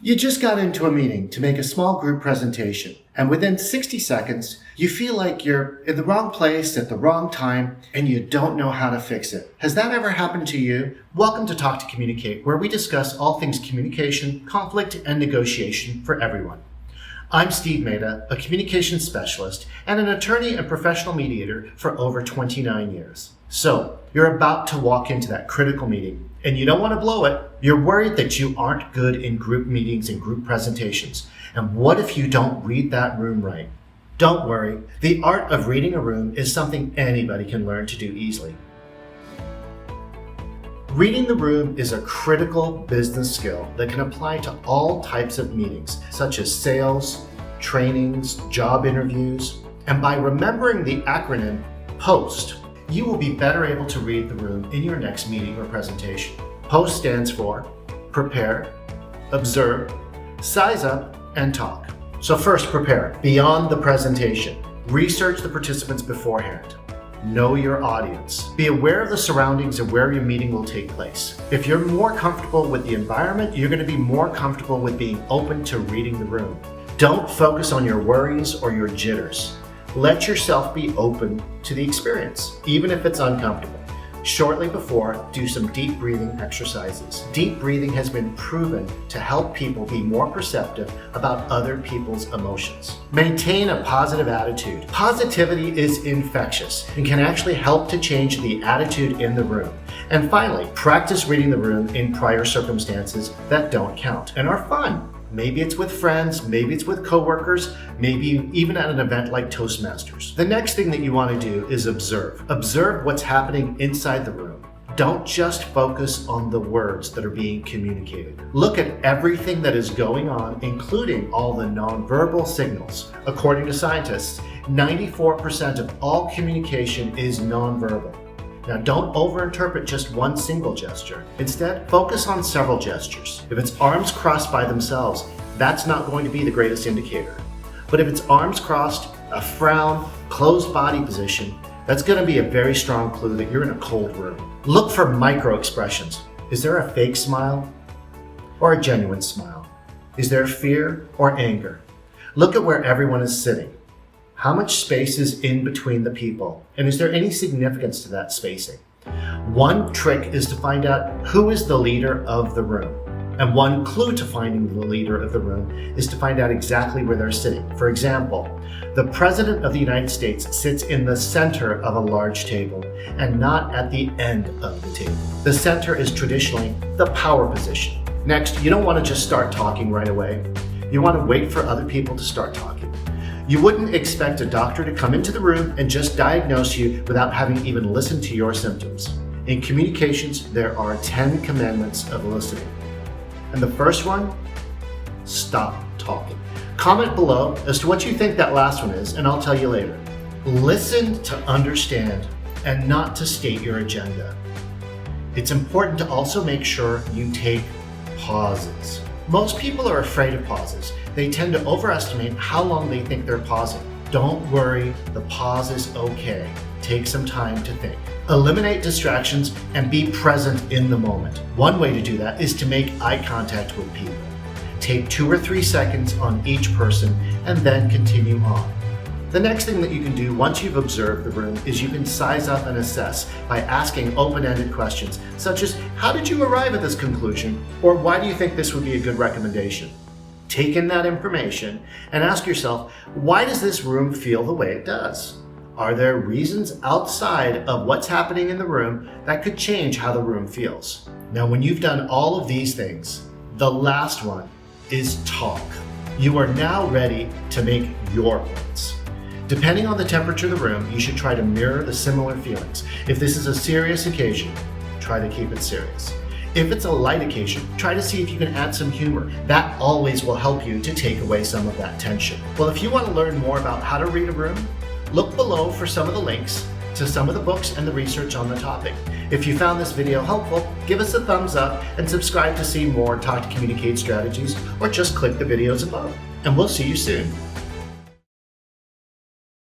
You just got into a meeting to make a small group presentation, and within 60 seconds, you feel like you're in the wrong place at the wrong time, and you don't know how to fix it. Has that ever happened to you? Welcome to Talk to Communicate, where we discuss all things communication, conflict, and negotiation for everyone. I'm Steve Mehta, a communications specialist and an attorney and professional mediator for over 29 years. So, you're about to walk into that critical meeting, and you don't want to blow it. You're worried that you aren't good in group meetings and group presentations. And what if you don't read that room right? Don't worry. The art of reading a room is something anybody can learn to do easily. Reading the room is a critical business skill that can apply to all types of meetings, such as sales, trainings, job interviews. And by remembering the acronym POST, you will be better able to read the room in your next meeting or presentation. POST stands for prepare, observe, size up, and talk. So first, prepare. Beyond the presentation, research the participants beforehand. Know your audience. Be aware of the surroundings of where your meeting will take place. If you're more comfortable with the environment, you're going to be more comfortable with being open to reading the room. Don't focus on your worries or your jitters. Let yourself be open to the experience, even if it's uncomfortable. Shortly before, do some deep breathing exercises. Deep breathing has been proven to help people be more perceptive about other people's emotions. Maintain a positive attitude. Positivity is infectious and can actually help to change the attitude in the room. And finally, practice reading the room in prior circumstances that don't count and are fun. Maybe it's with friends, maybe it's with coworkers, maybe even at an event like Toastmasters. The next thing that you want to do is observe. Observe what's happening inside the room. Don't just focus on the words that are being communicated. Look at everything that is going on, including all the nonverbal signals. According to scientists, 94% of all communication is nonverbal. Now, don't overinterpret just one single gesture. Instead, focus on several gestures. If it's arms crossed by themselves, that's not going to be the greatest indicator. But if it's arms crossed, a frown, closed body position, that's going to be a very strong clue that you're in a cold room. Look for micro expressions. Is there a fake smile or a genuine smile? Is there fear or anger? Look at where everyone is sitting. How much space is in between the people? And is there any significance to that spacing? One trick is to find out who is the leader of the room. And one clue to finding the leader of the room is to find out exactly where they're sitting. For example, the President of the United States sits in the center of a large table and not at the end of the table. The center is traditionally the power position. Next, you don't want to just start talking right away. You want to wait for other people to start talking. You wouldn't expect a doctor to come into the room and just diagnose you without having even listened to your symptoms. In communications, there are 10 commandments of listening. And the first one, stop talking. Comment below as to what you think that last one is, and I'll tell you later. Listen to understand and not to state your agenda. It's important to also make sure you take pauses. Most people are afraid of pauses. They tend to overestimate how long they think they're pausing. Don't worry, the pause is okay. Take some time to think. Eliminate distractions and be present in the moment. One way to do that is to make eye contact with people. Take 2 or 3 seconds on each person and then continue on. The next thing that you can do once you've observed the room is you can size up and assess by asking open-ended questions, such as, how did you arrive at this conclusion? Or why do you think this would be a good recommendation? Take in that information and ask yourself, why does this room feel the way it does? Are there reasons outside of what's happening in the room that could change how the room feels? Now, when you've done all of these things, the last one is talk. You are now ready to make your points. Depending on the temperature of the room, you should try to mirror the similar feelings. If this is a serious occasion, try to keep it serious. If it's a light occasion, try to see if you can add some humor. That always will help you to take away some of that tension. Well, if you want to learn more about how to read a room, look below for some of the links to some of the books and the research on the topic. If you found this video helpful, give us a thumbs up and subscribe to see more Talk to Communicate strategies, or just click the videos above. And we'll see you soon.